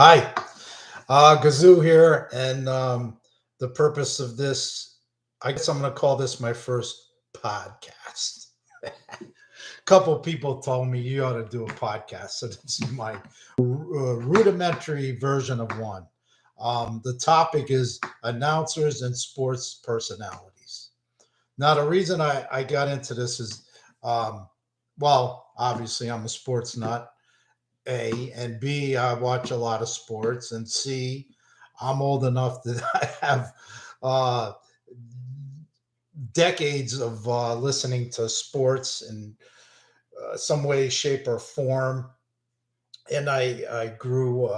Hi, Gazoo here, and the purpose of this, I guess I'm going to call this my first podcast. A couple people told me you ought to do a podcast, so this is my rudimentary version of one. The topic is announcers and sports personalities. Now, the reason I got into this is, um, well, obviously I'm a sports nut, A, and B, I watch a lot of sports, and C, I'm old enough that I have uh, decades of listening to sports in some way, shape, or form, and I grew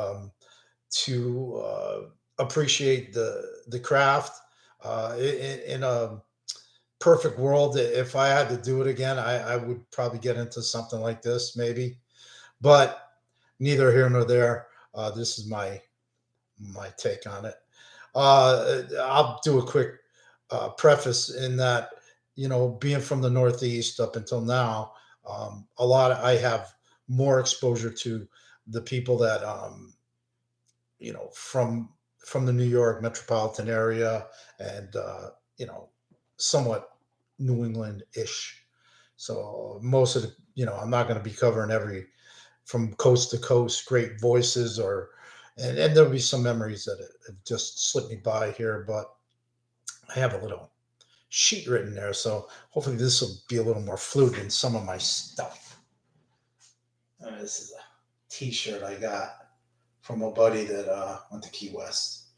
to appreciate the craft. In a perfect world, if I had to do it again, I would probably get into something like this, maybe. But neither here nor there. This is my take on it. I'll do a quick preface in that, being from the Northeast up until now, I have more exposure to the people that, from the New York metropolitan area and, you know, somewhat New England ish. So most of the, I'm not going to be covering every from coast to coast, great voices, and there'll be some memories that have just slipped me by here, but I have a little sheet written there, so hopefully this will be a little more fluid in some of my stuff. This is a T-shirt I got from a buddy that went to Key West.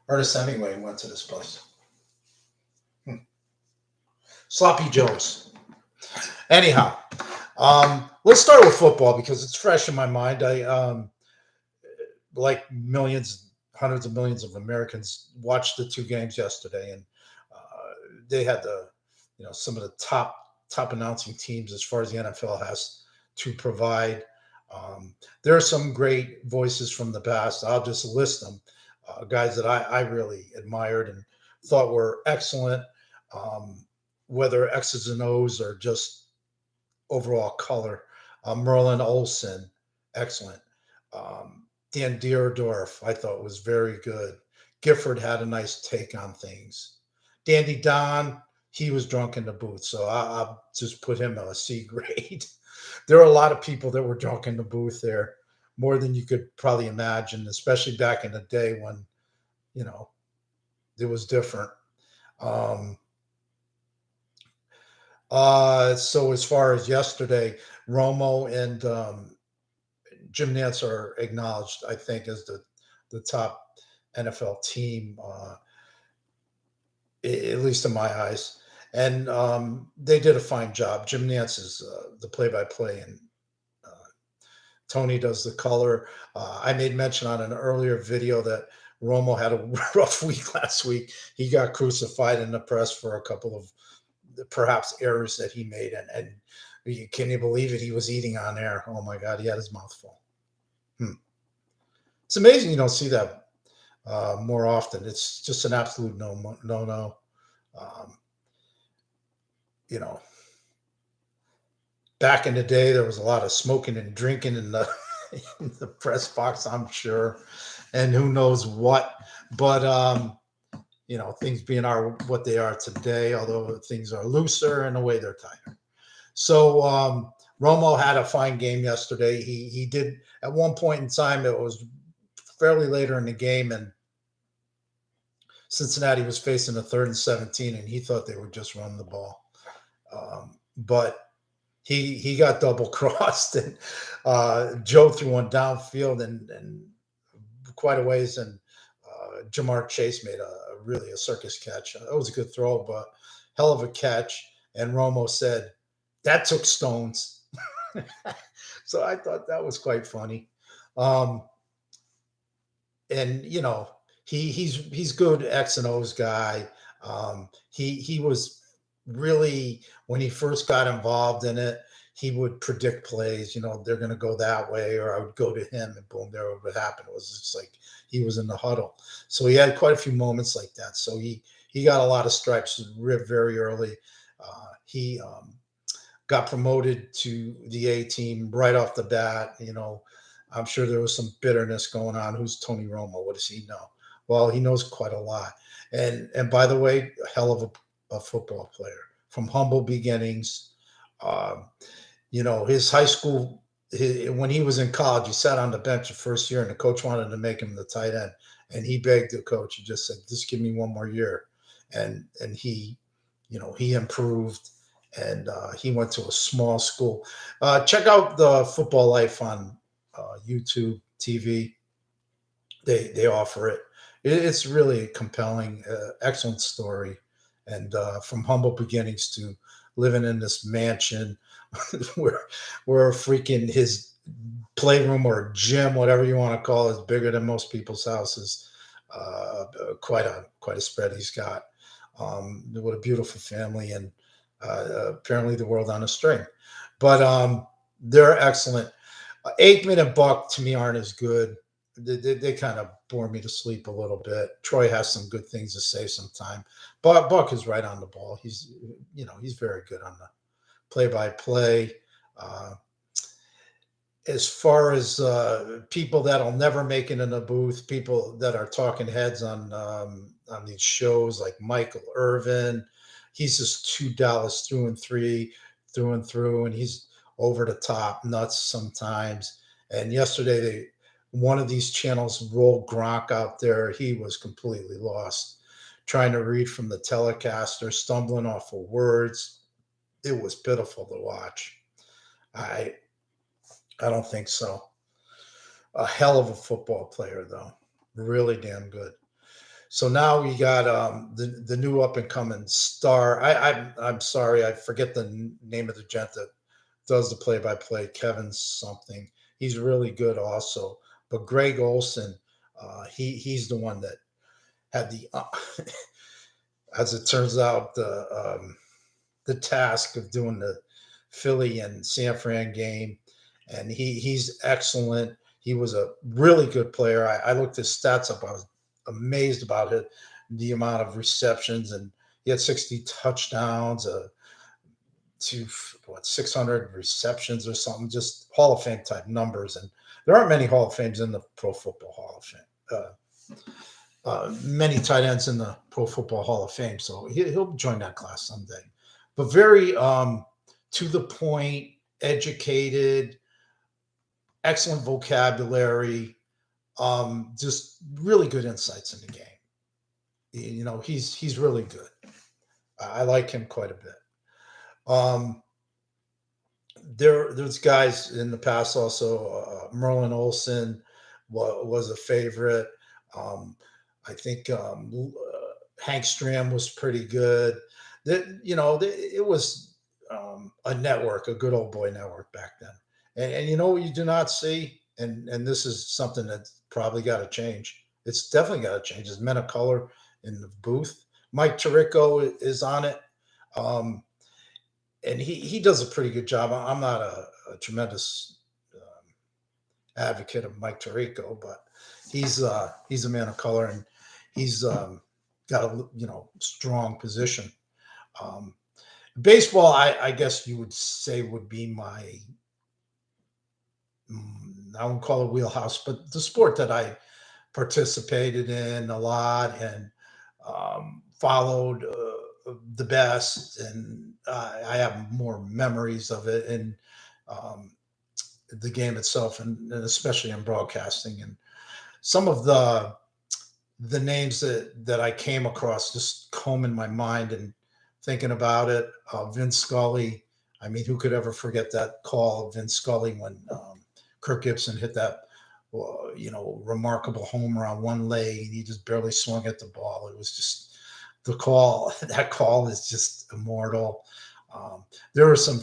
Ernest Hemingway went to this place. Sloppy Joe's. Anyhow, let's start with football because it's fresh in my mind. I like millions, hundreds of millions of Americans watched the two games yesterday, and they had some of the top announcing teams as far as the NFL has to provide. There are some great voices from the past. I'll just list them. Guys that I really admired and thought were excellent, whether X's and O's or just overall color. Merlin Olsen, excellent. Dan Dierdorf, I thought was very good. Gifford had a nice take on things. Dandy Don, he was drunk in the booth, so I'll just put him a C grade. There are a lot of people that were drunk in the booth there, more than you could probably imagine, especially back in the day when you know it was different. Um, so as far as yesterday, Romo and Jim Nantz are acknowledged, I think, as the top NFL team, at least in my eyes. And they did a fine job. Jim Nantz is the play-by-play, and uh, Tony does the color. I made mention on an earlier video that Romo had a rough week last week. He got crucified in the press for a couple of perhaps errors that he made, and can you believe it? He was eating on air. Oh my God, he had his mouth full. Hmm. It's amazing you don't see that more often. It's just an absolute no. Um, you know, Back in the day, there was a lot of smoking and drinking in the in the press box, I'm sure, and who knows what. But things being are what they are today, although things are looser in a way they're tighter. So Romo had a fine game yesterday. He did at one point in time. It was fairly later in the game, and Cincinnati was facing a 3rd and 17, and he thought they would just run the ball. But he got double crossed, and Joe threw one downfield and quite a ways, and Jamar Chase made really a circus catch. It was a good throw, but hell of a catch. And Romo said that took stones. So I thought that was quite funny. Um, and he's good X and O's guy. He was really, when he first got involved in it, he would predict plays. They're going to go that way, or I would go to him, and boom, there would happen. It was just like he was in the huddle. So he had quite a few moments like that. So he got a lot of stripes very early. He got promoted to the A team right off the bat. I'm sure there was some bitterness going on. Who's Tony Romo? What does he know? Well, he knows quite a lot. And by the way, a hell of a football player from humble beginnings. Um, his high school, when he was in college, he sat on the bench the first year, and the coach wanted to make him the tight end, and he begged the coach. He just said, "Just give me one more year," and he improved, and he went to a small school. Check out the Football Life on YouTube TV. They offer it. It's really compelling, excellent story, and from humble beginnings to living in this mansion where freaking his playroom or gym, whatever you want to call it, is bigger than most people's houses. Quite a spread he's got. What a beautiful family, and apparently the world on a string. But they're excellent. Aikman and Buck to me aren't as good. They kind of bore me to sleep a little bit. Troy has some good things to say sometime. But Buck is right on the ball. He's very good on the play-by-play. Uh, as far as people that'll never make it in the booth, people that are talking heads on these shows like Michael Irvin, he's just too Dallas through and through, and he's over the top nuts sometimes. And yesterday, one of these channels rolled Gronk out there. He was completely lost, trying to read from the telecaster, stumbling off of words. It was pitiful to watch. I I don't think so. A hell of a football player, though. Really damn good. So now we got the new up and coming star. I'm sorry, I forget the name of the gent that does the play by play. Kevin something. He's really good also. But Greg Olson, he's the one that had the as it turns out the task of doing the Philly and San Fran game, and he's excellent. He was a really good player. I looked his stats up. I was amazed about it, the amount of receptions, and he had 60 touchdowns, to what 600 receptions or something, just Hall of Fame type numbers. And there aren't many Hall of Fames in the Pro Football Hall of Fame. Many tight ends in the Pro Football Hall of Fame, so he'll join that class someday. But very to the point, educated, excellent vocabulary, just really good insights in the game. He's really good. I like him quite a bit. Um, there's guys in the past also. Merlin Olsen was a favorite. Um, I think Hank Stram was pretty good. It was a network, a good old boy network back then. And you know what you do not see, and this is something that's probably got to change. It's definitely got to change. Is men of color in the booth. Mike Tirico is on it. Um, and he does a pretty good job. I'm not a tremendous advocate of Mike Tirico, but he's a man of color, and he's got a strong position. Um, Baseball, I guess you would say would be my I won't call it wheelhouse, but the sport that I participated in a lot and followed the best, and I have more memories of it and um, the game itself, and especially in broadcasting. And some of the names that I came across, just combing my mind and thinking about it. Vince Scully. I mean, who could ever forget that call of Vince Scully when Kirk Gibson hit that, remarkable homer on one leg, and he just barely swung at the ball. It was just the call. That call is just immortal. There were some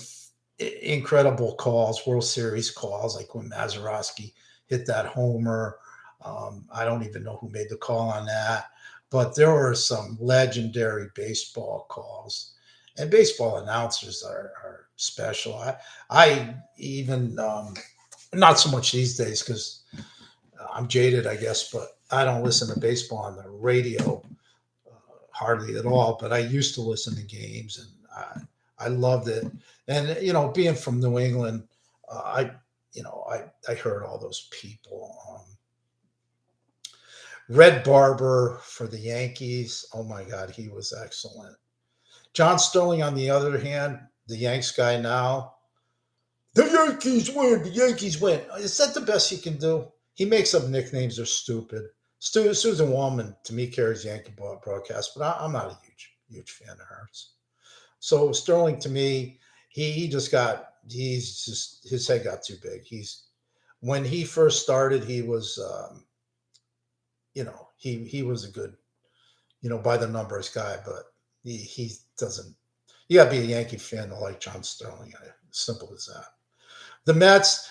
incredible calls, World Series calls, like when Mazeroski hit that homer. I don't even know who made the call on that, but there were some legendary baseball calls, and baseball announcers are special. I even not so much these days because I'm jaded, I guess, but I don't listen to baseball on the radio hardly at all. But I used to listen to games, and I loved it. And being from New England, I heard all those people. Red Barber for the Yankees. Oh my God, he was excellent. John Sterling, on the other hand, the Yanks guy now. The Yankees win. The Yankees win. Is that the best he can do? He makes up nicknames. They're stupid. Susan Wallman to me carries Yankee broadcast, but I'm not a huge fan of hers. So Sterling to me, he just got he's just his head got too big. He's when he first started, he was he was a good by the numbers guy, but he doesn't. You got to be a Yankee fan to like John Sterling. Simple as that. The Mets,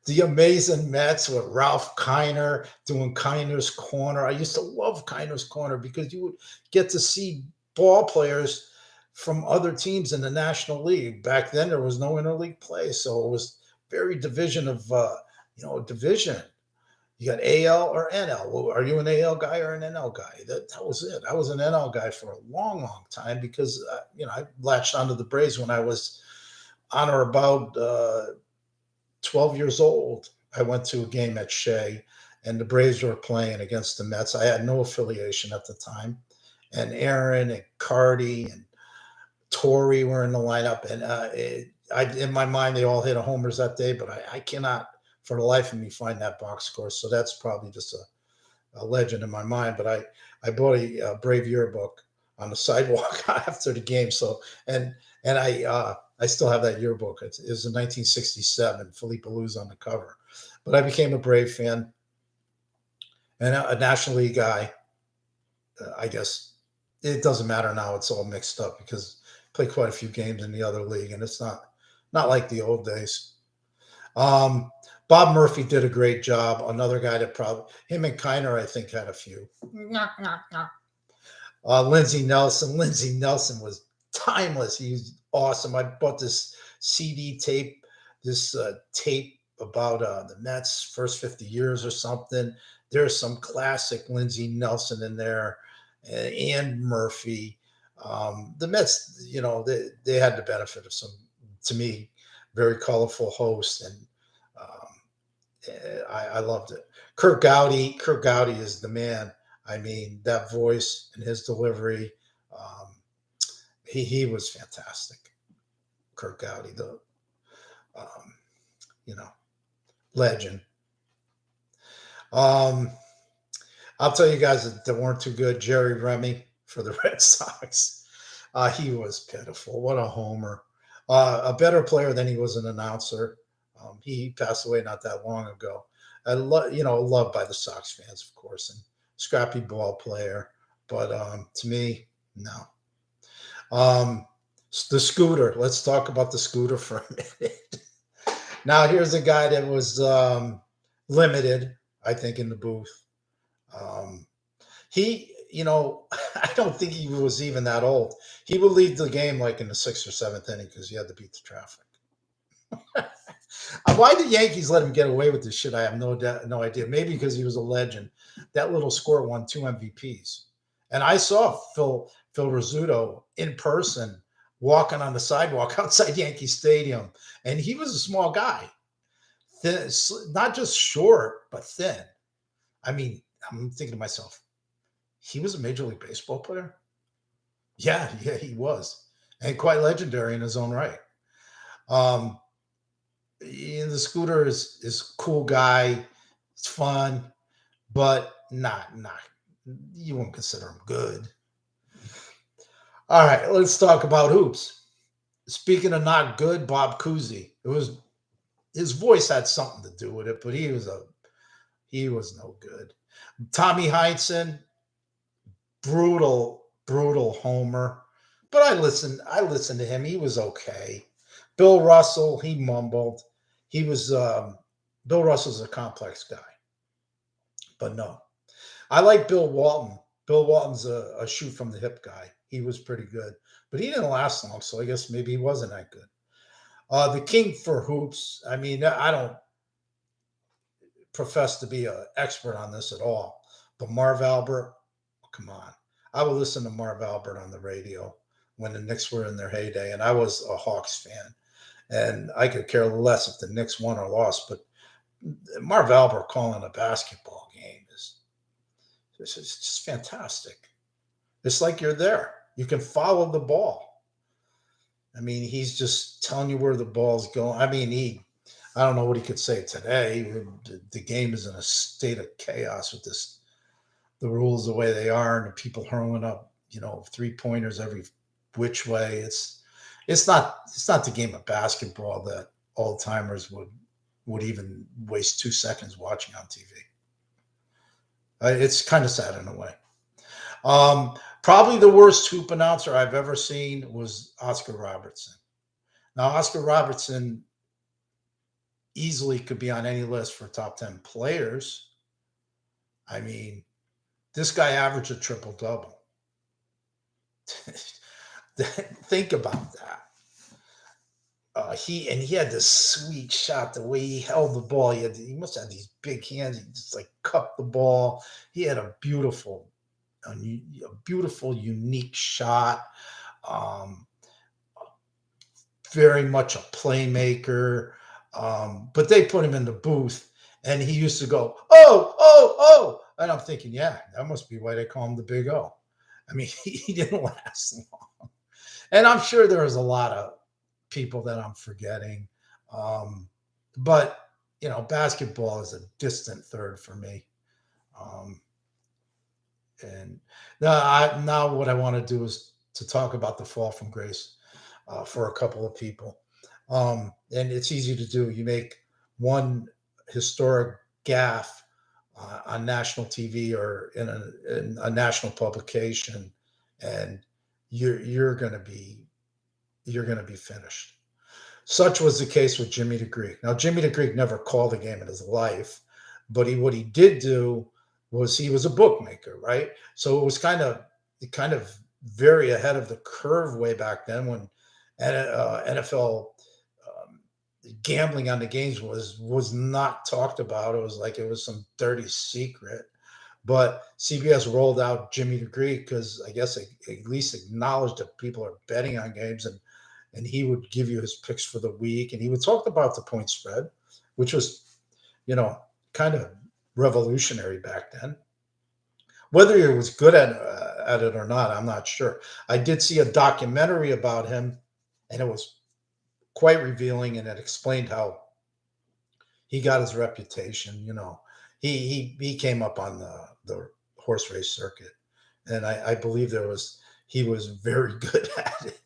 the amazing Mets with Ralph Kiner doing Kiner's Corner. I used to love Kiner's Corner because you would get to see ball players from other teams in the National League. Back then, there was no interleague play, so it was very division of division. You got AL or NL. Well, are you an AL guy or an NL guy? That was it. I was an NL guy for a long, long time because I latched onto the Braves when I was on or about 12 years old. I went to a game at Shea, and the Braves were playing against the Mets. I had no affiliation at the time, and Aaron and Cardi and Torrey were in the lineup, and in my mind they all hit homers that day, but I cannot for the life of me find that box score. So that's probably just a legend in my mind. But I bought a Brave yearbook on the sidewalk after the game. So and I still have that yearbook. It was in 1967. Felipe Luz on the cover. But I became a Brave fan and a National League guy. I guess it doesn't matter now. It's all mixed up because I played quite a few games in the other league, and it's not like the old days. Bob Murphy did a great job. Another guy that probably him and Kiner, I think, had a few. Lindsey Nelson. Lindsey Nelson was timeless. He's awesome. I bought this CD tape, this tape about the Mets' first 50 years or something. There's some classic Lindsey Nelson in there, and Murphy. The Mets, they had the benefit of some, to me, very colorful hosts, and I loved it. Kurt Gowdy is the man. I mean, that voice and his delivery, he was fantastic. Kurt Gowdy, the legend. I'll tell you guys that weren't too good. Jerry Remy for the Red Sox. He was pitiful. What a homer. A better player than he was an announcer. He passed away not that long ago. Loved by the Sox fans, of course, and scrappy ball player. But to me, no. The Scooter. Let's talk about the Scooter for a minute. Now, here's a guy that was limited, I think, in the booth. He, I don't think he was even that old. He would lead the game like in the 6th or 7th inning because he had to beat the traffic. Why the Yankees let him get away with this shit, I have no idea. Maybe because he was a legend. That little squirt won 2 MVPs. And I saw Phil Rizzuto in person walking on the sidewalk outside Yankee Stadium. And he was a small guy. Thin, not just short, but thin. I mean, I'm thinking to myself, he was a Major League Baseball player? Yeah, he was. And quite legendary in his own right. The Scooter is a cool guy. It's fun, but not you won't consider him good. All right, let's talk about hoops. Speaking of not good, Bob Cousy. His voice had something to do with it, but he was no good. Tommy Heinsohn, brutal homer. But I listened to him. He was okay. Bill Russell, he mumbled. He was Bill Russell's a complex guy. But no. I like Bill Walton. Bill Walton's a shoot from the hip guy. He was pretty good. But he didn't last long, so I guess maybe he wasn't that good. The king for hoops, I mean, I don't profess to be an expert on this at all. But Marv Albert, come on. I would listen to Marv Albert on the radio when the Knicks were in their heyday, and I was a Hawks fan. and I could care less if the Knicks won or lost. But Marv Albert calling a basketball game is just fantastic. It's like you're there. You can follow the ball. I mean, he's just telling you where the ball's going. I mean, I don't know what he could say today. The game is in a state of chaos with the rules the way they are, and the people hurling up, 3 pointers every which way. It's not the game of basketball that old timers would even waste 2 seconds watching on TV. It's kind of sad in a way. Probably the worst hoop announcer I've ever seen was Oscar Robertson. Now, Oscar Robertson easily could be on any list for top 10 players. I mean, this guy averaged a triple double. Think about that. He had this sweet shot. The way he held the ball, he must have these big hands. He just like cupped the ball. He had a beautiful, unique shot. Um, very much a playmaker. But they put him in the booth, and he used to go, "Oh, oh, oh," and I'm thinking, yeah, that must be why they call him the Big O. I mean, he didn't last long, and I'm sure there was a lot of people that I'm forgetting. But basketball is a distant third for me. Um, and now what I want to do is to talk about the fall from grace for a couple of people. And it's easy to do. You make one historic gaffe on national TV or in a national publication, and you're going to be finished. Such was the case with Jimmy the Greek. Now, Jimmy the Greek never called a game in his life, but what he did do was he was a bookmaker, right? So it was kind of very ahead of the curve way back then when NFL gambling on the games was not talked about. It was like it was some dirty secret. But CBS rolled out Jimmy the Greek because I guess it at least acknowledged that people are betting on games, and he would give you his picks for the week, and he would talk about the point spread, which was, kind of revolutionary back then. Whether he was good at it or not, I'm not sure. I did see a documentary about him, and it was quite revealing, and it explained how he got his reputation. He came up on the horse race circuit, and I believe he was very good at it.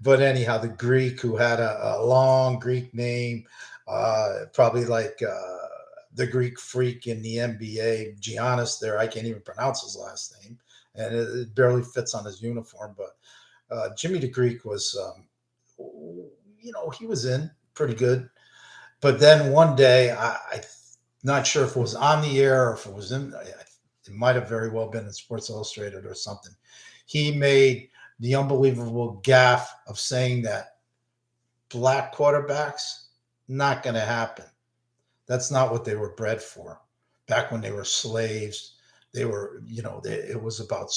But anyhow, the Greek, who had a long Greek name, probably like the Greek freak in the NBA, Giannis. There, I can't even pronounce his last name, and it barely fits on his uniform. But Jimmy the Greek was, he was in pretty good. But then one day, I'm not sure if it was on the air or if it was in. It might have very well been in Sports Illustrated or something. He made the unbelievable gaffe of saying that black quarterbacks, not going to happen. That's not what they were bred for. Back when they were slaves, they were, it was about,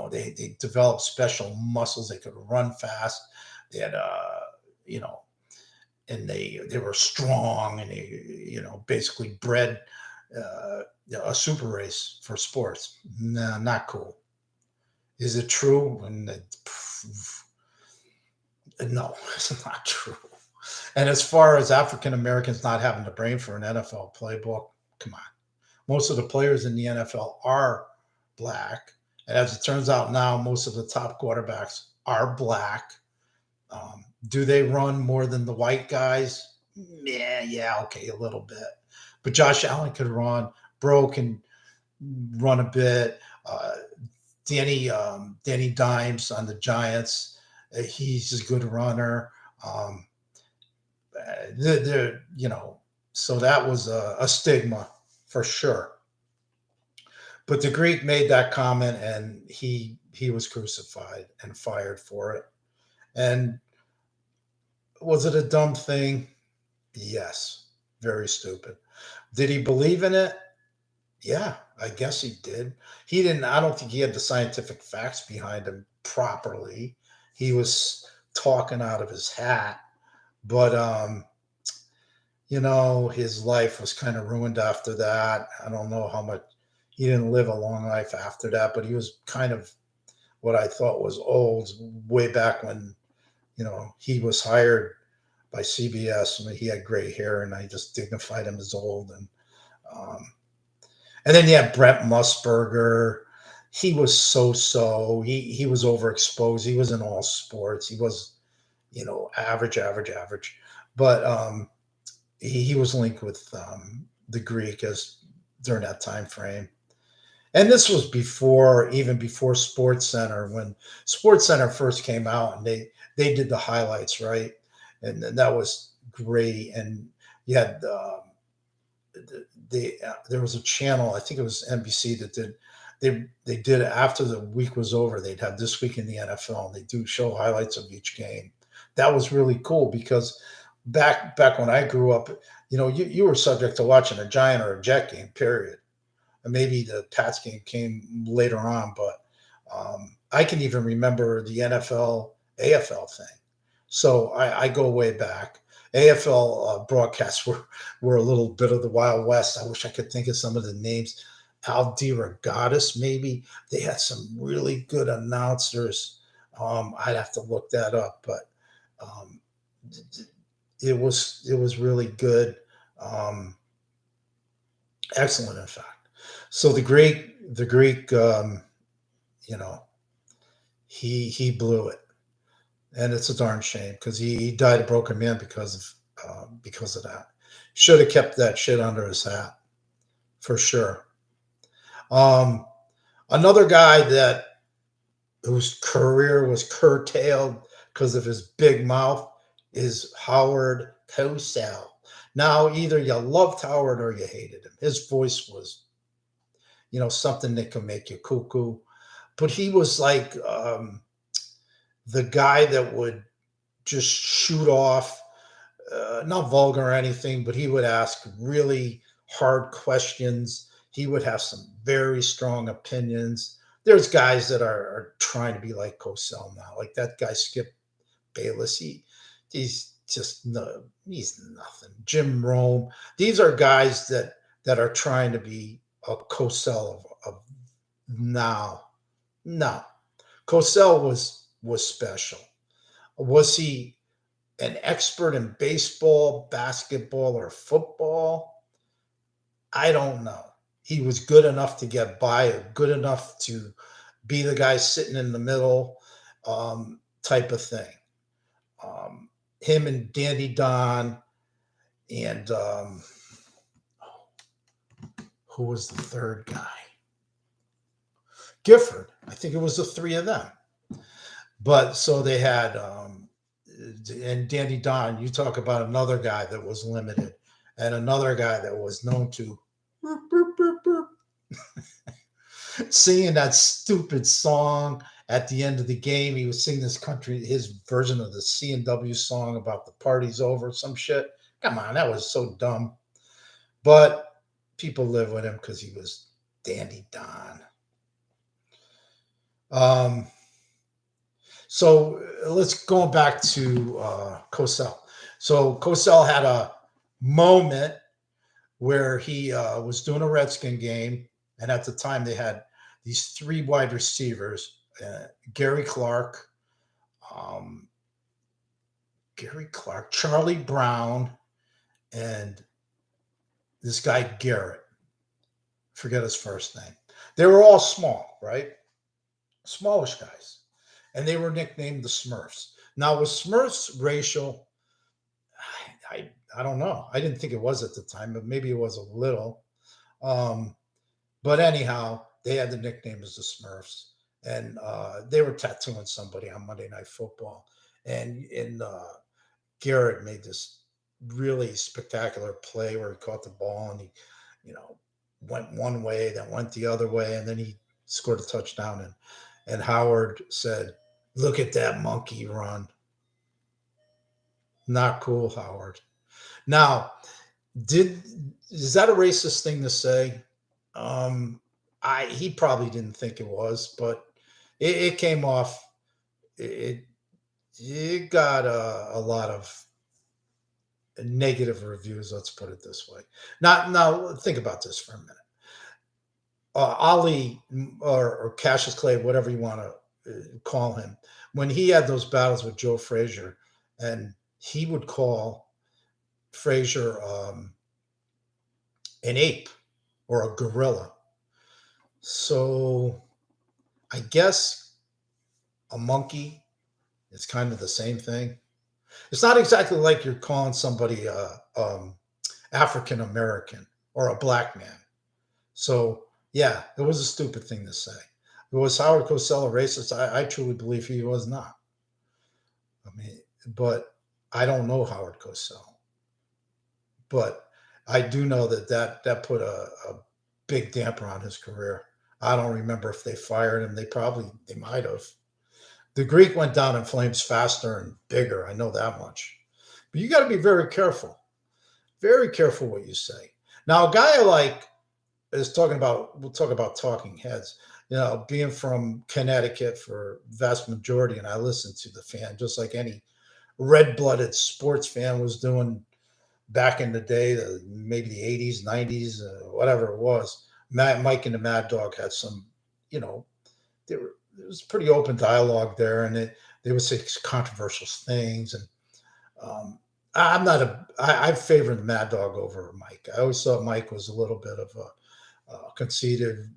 they developed special muscles. They could run fast. They had, and they were strong, and they, basically bred a super race for sports. No, not cool. Is it true? No, it's not true. And as far as African Americans not having the brain for an NFL playbook, come on. Most of the players in the NFL are black. And as it turns out now, most of the top quarterbacks are black. Do they run more than the white guys? Yeah, okay, a little bit. But Josh Allen could run. Bro can run a bit. Danny Dimes on the Giants, he's a good runner. So that was a stigma for sure. But the Greek made that comment, and he was crucified and fired for it. And was it a dumb thing? Yes, very stupid. Did he believe in it? Yeah, I guess he did. He didn't. I don't think he had the scientific facts behind him properly. He was talking out of his hat, But his life was kind of ruined after that. I don't know how much he didn't live a long life after that, but he was kind of what I thought was old way back when, he was hired by CBS. I mean, he had gray hair, and I just dignified him as old. Um, and then you have Brent Musburger. He was so. He was overexposed. He was in all sports. He was, average, average, average. But he was linked with the Greek as during that time frame. And this was even before Sports Center, when Sports Center first came out, and they did the highlights, right, and that was great. And you had there was a channel, I think it was NBC, that did they did after the week was over, they'd have This Week in the NFL, and they do show highlights of each game. That was really cool because back when I grew up, you were subject to watching a Giant or a Jet game, period. And maybe the Pats game came later on, but I can even remember the NFL AFL thing. So I go way back. AFL broadcasts were a little bit of the Wild West. I wish I could think of some of the names. Al DeRogatis, maybe. They had some really good announcers. I'd have to look that up, but um, it was really good. Um, Excellent, in fact. So the Greek, you know, he blew it, and it's a darn shame because he died a broken man because of that. Should have kept that shit under his hat for sure. Um, Another guy that whose career was curtailed because of his big mouth is Howard Cosell. Now, either you loved Howard or you hated him. His voice was, something that can make you cuckoo. But he was like the guy that would just shoot off, not vulgar or anything, but he would ask really hard questions. He would have some very strong opinions. There's guys that are trying to be like Cosell now, like that guy Skip Bayless. He's just no, he's nothing. Jim Rome. These are guys that are trying to be a Cosell of now. No, Cosell was special. Was he an expert in baseball, basketball, or football? I don't know. He was good enough to get by, good enough to be the guy sitting in the middle, type of thing. Him and Dandy Don, and who was the third guy? Gifford. I think it was the three of them. But so they had, and Dandy Don, you talk about another guy that was limited, and another guy that was known to singing that stupid song at the end of the game. He was singing his version of the C&W song about the party's over, some shit. Come on, that was so dumb. But people live with him because he was Dandy Don. So let's go back to Cosell. So Cosell had a moment where he was doing a Redskin game, and at the time they had these three wide receivers: Gary Clark, um, Charlie Brown, and this guy Garrett. Forget his first name. They were all small, right? Smallish guys, and they were nicknamed the Smurfs. Now, was Smurfs racial? I don't know. I didn't think it was at the time, but maybe it was a little. Um, but anyhow, they had the nickname as the Smurfs, and they were tattooing somebody on Monday Night Football, and Garrett made this really spectacular play where he caught the ball and he, you know, went one way, then went the other way, and then he scored a touchdown. And Howard said, "Look at that monkey run." Not cool, Howard. Now, did is that a racist thing to say? He probably didn't think it was, but it came off. It got a lot of negative reviews. Let's put it this way. Not now. Think about this for a minute. Ali or Cassius Clay, whatever you want to call him, when he had those battles with Joe Frazier, and he would call Frazier an ape or a gorilla. So I guess a monkey is kind of the same thing. It's not exactly like you're calling somebody African American or a black man. So yeah, it was a stupid thing to say. Was Howard Cosell a racist? I truly believe he was not. I mean, but I don't know Howard Cosell. But I do know that put a big damper on his career. I don't remember if they fired him. They might have. The Greek went down in flames faster and bigger. I know that much. But you got to be very careful what you say. Now, a guy like is talking about, we'll talk about talking heads. Being from Connecticut for vast majority, and I listened to the Fan just like any red-blooded sports fan was doing back in the day, maybe the 80s, 90s, whatever it was. Mike and the Mad Dog had some, you know, it was pretty open dialogue there, and they would say controversial things. And I'm not I favor the Mad Dog over Mike. I always thought Mike was a little bit of a conceited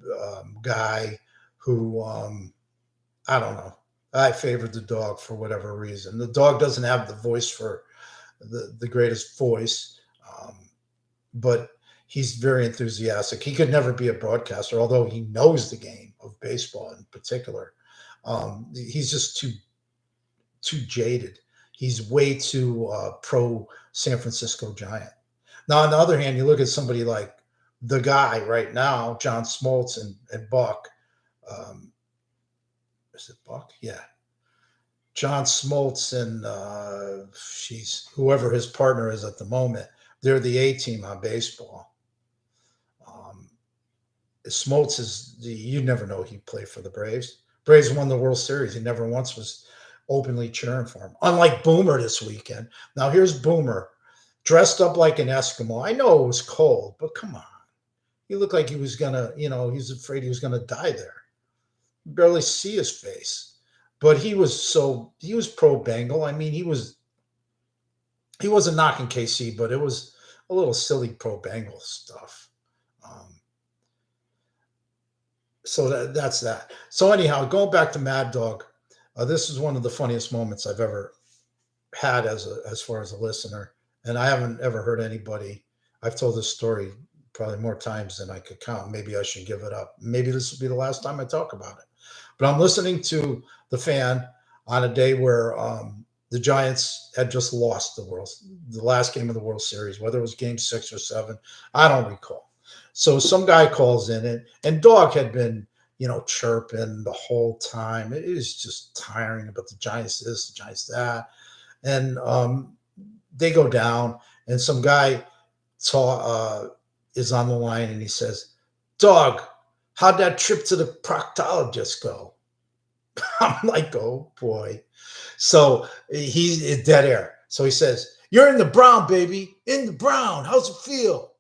guy who, I don't know. I favored the dog for whatever reason. The dog doesn't have the voice for the greatest voice, but he's very enthusiastic. He could never be a broadcaster, although he knows the game of baseball in particular. He's just too jaded. He's way too pro San Francisco Giant. Now, on the other hand, you look at somebody like the guy right now, John Smoltz and Buck. Is it Buck? Yeah. John Smoltz and whoever his partner is at the moment. They're the A team on baseball. Smoltz you never know he played for the Braves. Braves won the World Series. He never once was openly cheering for him. Unlike Boomer this weekend. Now here's Boomer dressed up like an Eskimo. I know it was cold, but come on. He looked like he was gonna, he's afraid he was gonna die there. You barely see his face. But he was pro Bengal. I mean, he wasn't knocking KC, but it was a little silly pro Bengal stuff. So that's that. So anyhow, going back to Mad Dog, this is one of the funniest moments I've ever had as far as a listener, and I haven't ever heard anybody. I've told this story probably more times than I could count. Maybe I should give it up. Maybe this will be the last time I talk about it. But I'm listening to the Fan on a day where the Giants had just lost the last game of the World Series, whether it was game 6 or 7, I don't recall. So some guy calls in and Dog had been, chirping the whole time. It was just tiring about the Giants this, the Giants that. And they go down, and some guy is on the line, and he says, "Dog, how'd that trip to the proctologist go?" I'm like, oh boy. So he's dead air. So he says, "You're in the brown, baby. In the brown. How's it feel?"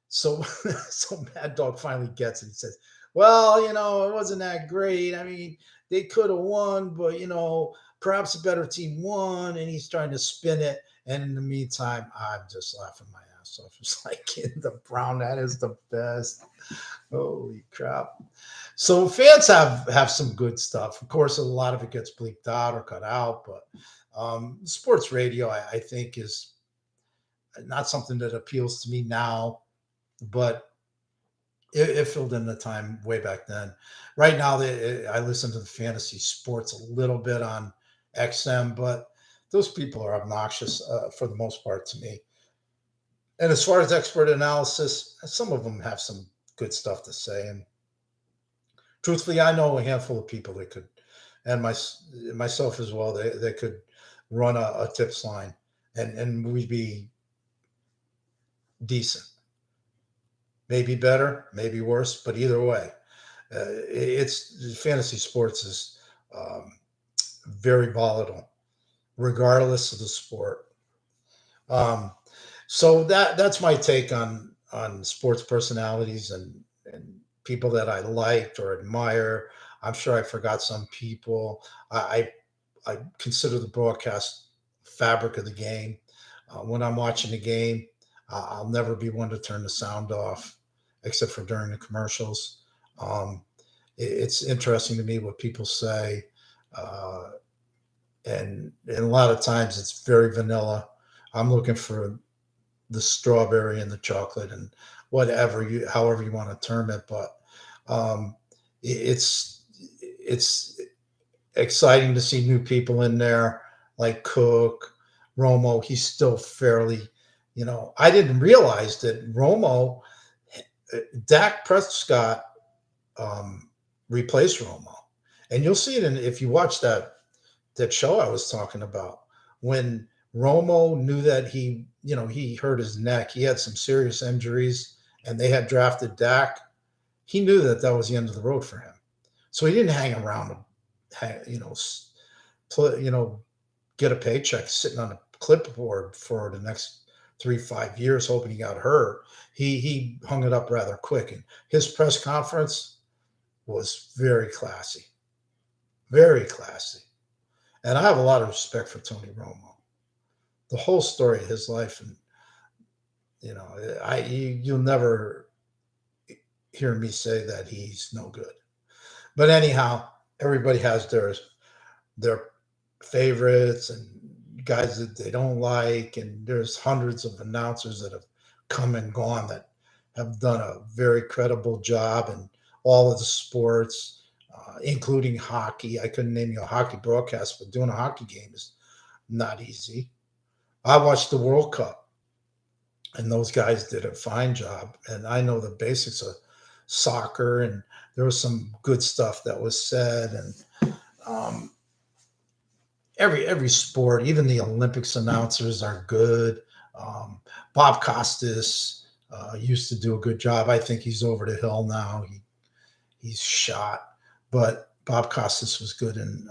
So so Mad Dog finally gets it. He says, "Well, it wasn't that great. I mean, they could have won, but perhaps a better team won." And he's trying to spin it. And in the meantime, I'm just laughing my ass off. It's like, in the brown, that is the best. Holy crap. So fans have some good stuff. Of course, a lot of it gets bleeped out or cut out, but sports radio, I think, is not something that appeals to me now, but it filled in the time way back then. Right now, I listen to the fantasy sports a little bit on XM, but those people are obnoxious for the most part to me. And as far as expert analysis, some of them have some good stuff to say. And truthfully, I know a handful of people that could, and myself as well, they could run a tips line, and we'd be decent. Maybe better, maybe worse, but either way, it's fantasy sports is very volatile, regardless of the sport. So that's my take on sports personalities and people that I liked or admire. I'm sure I forgot some people. I consider the broadcast fabric of the game. When I'm watching the game, I'll never be one to turn the sound off, except for during the commercials. Um, it's interesting to me what people say, uh, and a lot of times it's very vanilla. I'm looking for the strawberry and the chocolate and however you want to term it, but um, it's exciting to see new people in there like Cook, Romo. He's still fairly, I didn't realize that Dak Prescott replaced Romo, and you'll see it if you watch that show I was talking about when Romo knew that he hurt his neck. He had some serious injuries, and they had drafted Dak. He knew that that was the end of the road for him, so he didn't hang around to, play, get a paycheck sitting on a clipboard for the next 3 5 years, hoping he got hurt. He hung it up rather quick, and his press conference was very classy. And I have a lot of respect for Tony Romo. The whole story of his life, and you'll never hear me say that he's no good. But anyhow, everybody has their favorites and guys that they don't like, and there's hundreds of announcers that have come and gone that have done a very credible job in all of the sports, including hockey. I couldn't name you a hockey broadcast, but doing a hockey game is not easy. I watched the World Cup, and those guys did a fine job. And I know the basics of soccer, and there was some good stuff that was said. And every sport, even the Olympics announcers are good. Um, Bob Costas used to do a good job. I think he's over the hill now. He's shot, but Bob Costas was good, and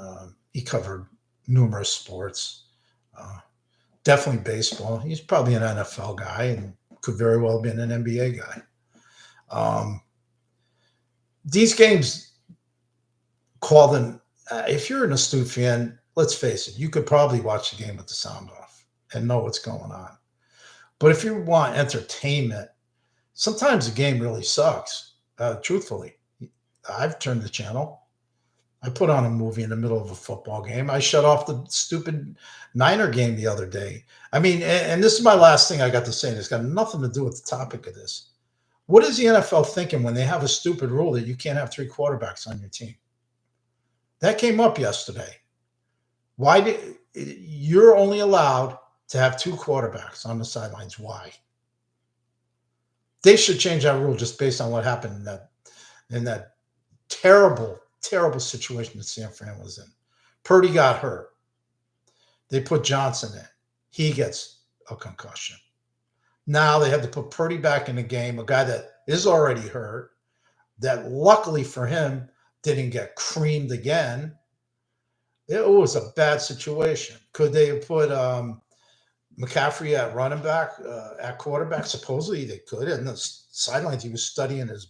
he covered numerous sports. Uh, Definitely baseball. He's probably an NFL guy and could very well be an NBA guy. Um, these games call them. If you're an astute fan, let's face it, you could probably watch the game with the sound off and know what's going on. But if you want entertainment, sometimes the game really sucks. Truthfully, I've turned the channel. I put on a movie in the middle of a football game. I shut off the stupid Niner game the other day. I mean, and this is my last thing I got to say, and it's got nothing to do with the topic of this. What is the NFL thinking when they have a stupid rule that you can't have three quarterbacks on your team? That came up yesterday. Why did you're only allowed to have two quarterbacks on the sidelines? Why? They should change that rule just based on what happened in that terrible situation that San Fran was in. Purdy got hurt. They put Johnson in. He gets a concussion. Now they have to put Purdy back in the game, a guy that is already hurt, that luckily for him didn't get creamed again. It was a bad situation. Could they have put McCaffrey at running back, at quarterback? Supposedly they could. And the sidelines, he was studying his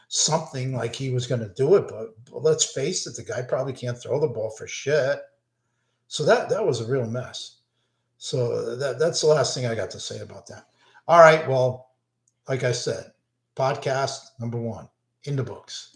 something like he was going to do it. But let's face it, the guy probably can't throw the ball for shit. So that was a real mess. So that's the last thing I got to say about that. All right. Well, like I said, podcast number 1 in the books.